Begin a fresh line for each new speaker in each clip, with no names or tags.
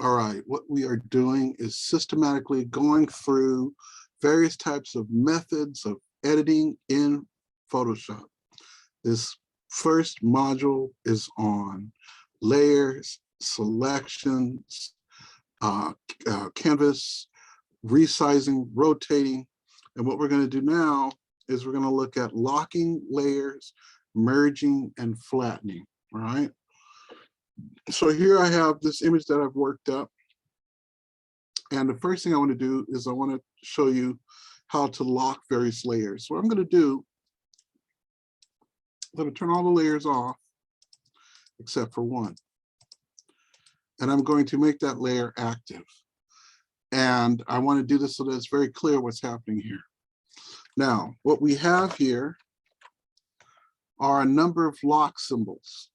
All right, what we are doing is systematically going through various types of methods of editing in Photoshop. This first module is on layers, selections, canvas, resizing, rotating. And what we're going to do now is we're going to look at locking layers, merging, and flattening, all right? So here I have this image that I've worked up. And the first thing I want to do is I want to show you how to lock various layers. So what I'm going to do, I'm going to turn all the layers off except for one. And I'm going to make that layer active. And I want to do this so that it's very clear what's happening here. Now, what we have here are a number of lock symbols,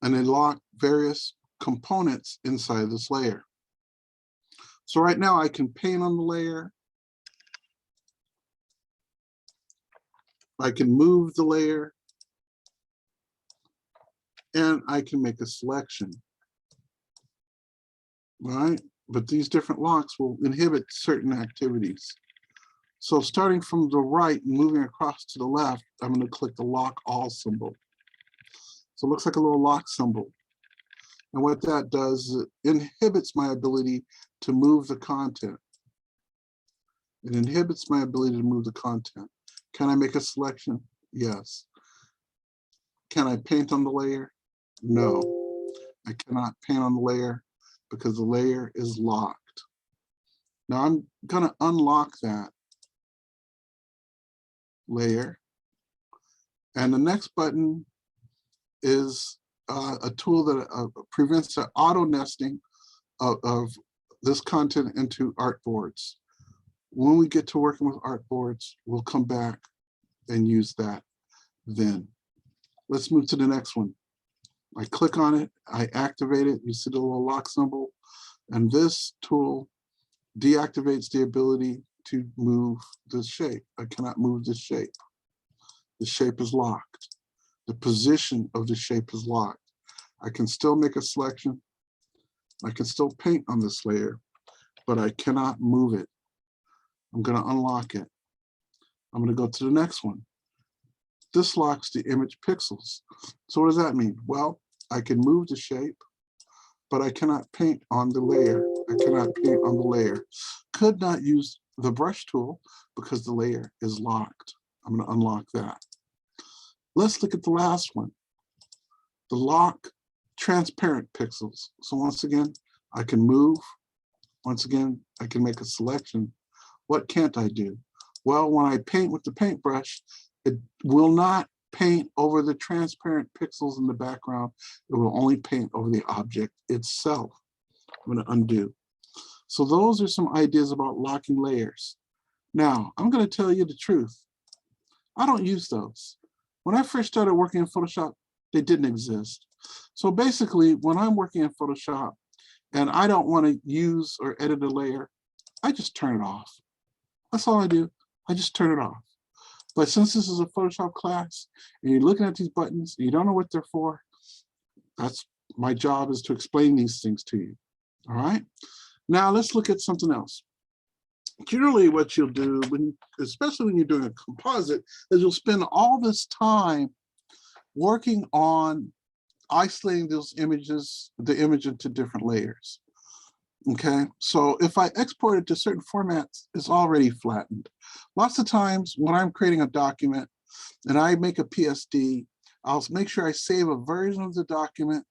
and they lock various components inside this layer. So right now I can paint on the layer. I can move the layer, and I can make a selection, right? But these different locks will inhibit certain activities. So starting from the right, moving across to the left, I'm going to click the lock all symbol. So it looks like a little lock symbol. And what that does is it inhibits my ability to move the content. It inhibits my ability to move the content. Can I make a selection? Yes. Can I paint on the layer? No. I cannot paint on the layer because the layer is locked. Now I'm going to unlock that layer. And the next button is a tool that prevents the auto nesting of this content into artboards. When we get to working with artboards, we'll come back and use that then. Let's move to the next one. I click on it, I activate it, you see the little lock symbol, and this tool deactivates the ability to move this shape. I cannot move this shape. The shape is locked. The position of the shape is locked. I can still make a selection. I can still paint on this layer, but I cannot move it. I'm going to unlock it. I'm going to go to the next one. This locks the image pixels. So what does that mean? Well, I can move the shape, but I cannot paint on the layer. I cannot paint on the layer. Could not use the brush tool because the layer is locked. I'm going to unlock that. Let's look at the last one, the lock transparent pixels. So once again, I can move. Once again, I can make a selection. What can't I do? Well, when I paint with the paintbrush, it will not paint over the transparent pixels in the background. It will only paint over the object itself. I'm going to undo. So those are some ideas about locking layers. Now, I'm going to tell you the truth. I don't use those. When I first started working in Photoshop, they didn't exist. So basically, when I'm working in Photoshop and I don't want to use or edit a layer, I just turn it off. That's all I do. I just turn it off. But since this is a Photoshop class and you're looking at these buttons, and you don't know what they're for, that's my job, is to explain these things to you. All right. Now let's look at something else. Generally, what you'll do, especially when you're doing a composite, is you'll spend all this time working on isolating those images, the image into different layers. Okay, so if I export it to certain formats, it's already flattened. Lots of times when I'm creating a document and I make a PSD, I'll make sure I save a version of the document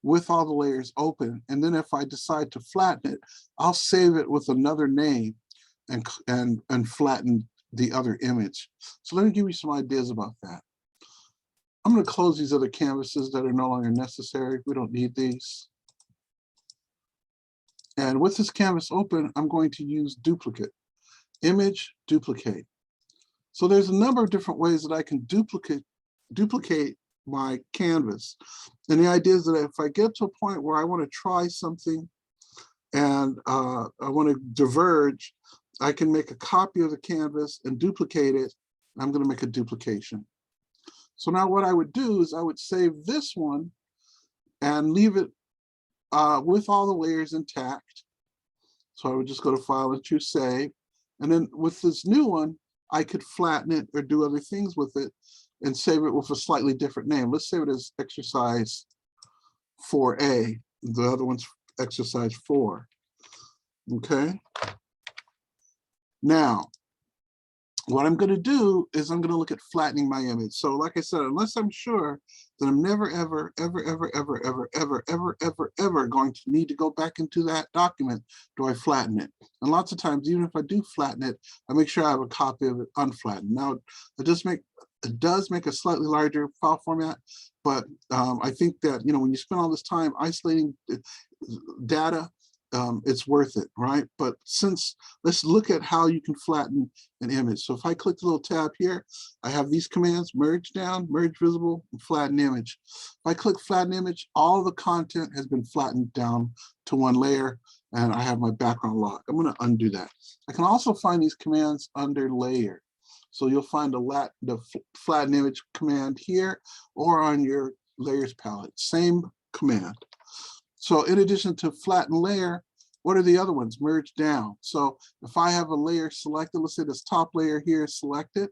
with all the layers open. And then if I decide to flatten it, I'll save it with another name and flatten the other image. So let me give you some ideas about that. I'm going to close these other canvases that are no longer necessary. We don't need these. And with this canvas open, I'm going to use duplicate. Image, duplicate. So there's a number of different ways that I can duplicate my canvas. And the idea is that if I get to a point where I want to try something and I want to diverge, I can make a copy of the canvas and duplicate it. I'm going to make a duplication. So now what I would do is I would save this one and leave it with all the layers intact. So I would just go to File and choose Save. And then with this new one, I could flatten it or do other things with it and save it with a slightly different name. Let's save it as exercise 4A. The other one's exercise 4. Okay. Now, what I'm going to do is I'm going to look at flattening my image. So like I said, unless I'm sure that I'm never, ever, ever, ever, ever, ever, ever, ever, ever, ever going to need to go back into that document, do I flatten it? And lots of times, even if I do flatten it, I make sure I have a copy of it unflattened. Now, it does make a slightly larger file format, but I think that, you know, when you spend all this time isolating data, it's worth it, right? But let's look at how you can flatten an image. So if I click the little tab here, I have these commands: merge down, merge visible, and flatten image. If I click flatten image, all the content has been flattened down to one layer, and I have my background lock. I'm going to undo that. I can also find these commands under layer. So you'll find the flatten image command here or on your layers palette, same command. So in addition to flatten layer, what are the other ones? Merge down. So if I have a layer selected, let's say this top layer here is selected,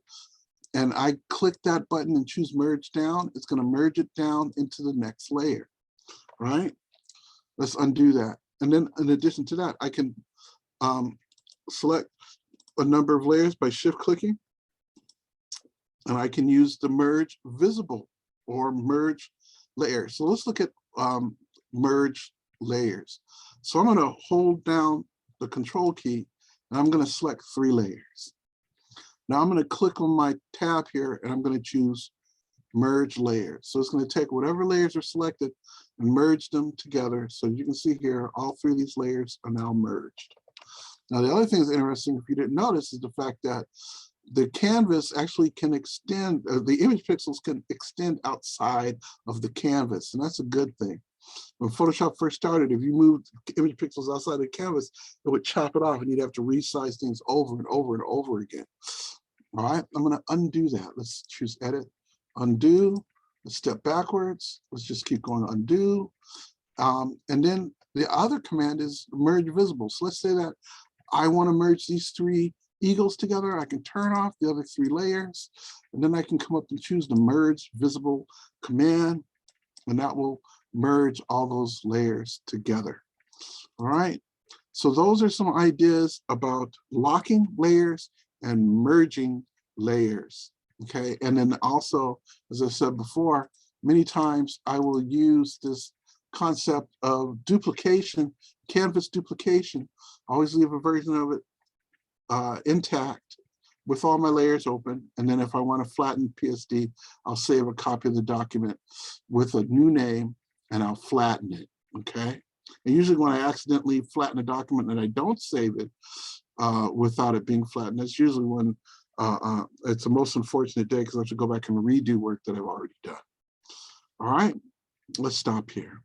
and I click that button and choose merge down, it's going to merge it down into the next layer, right? Let's undo that. And then in addition to that, I can select a number of layers by shift clicking, and I can use the merge visible or merge layer. So let's look at merge layers. So I'm going to hold down the control key and I'm going to select 3 layers. Now I'm going to click on my tab here and I'm going to choose merge layers. So it's going to take whatever layers are selected and merge them together. So you can see here, all 3 of these layers are now merged. Now the other thing that's interesting, if you didn't notice, is the fact that the canvas actually can extend, the image pixels can extend outside of the canvas, and that's a good thing. When Photoshop first started, if you moved image pixels outside the canvas, it would chop it off and you'd have to resize things over and over and over again. All right, I'm going to undo that. Let's choose Edit, Undo. Let's step backwards. Let's just keep going, Undo. And then the other command is Merge Visible. So let's say that I want to merge these 3 eagles together. I can turn off the other 3 layers, and then I can come up and choose the Merge Visible command, and that will merge all those layers together. All right, so those are some ideas about locking layers and merging layers. Okay, and then also, as I said before, many times I will use this concept of duplication, canvas duplication. I always leave a version of it intact with all my layers open, and then if I want to flatten PSD, I'll save a copy of the document with a new name and I'll flatten it, okay? And usually when I accidentally flatten a document and I don't save it without it being flattened, that's usually when it's the most unfortunate day, because I have to go back and redo work that I've already done. All right, let's stop here.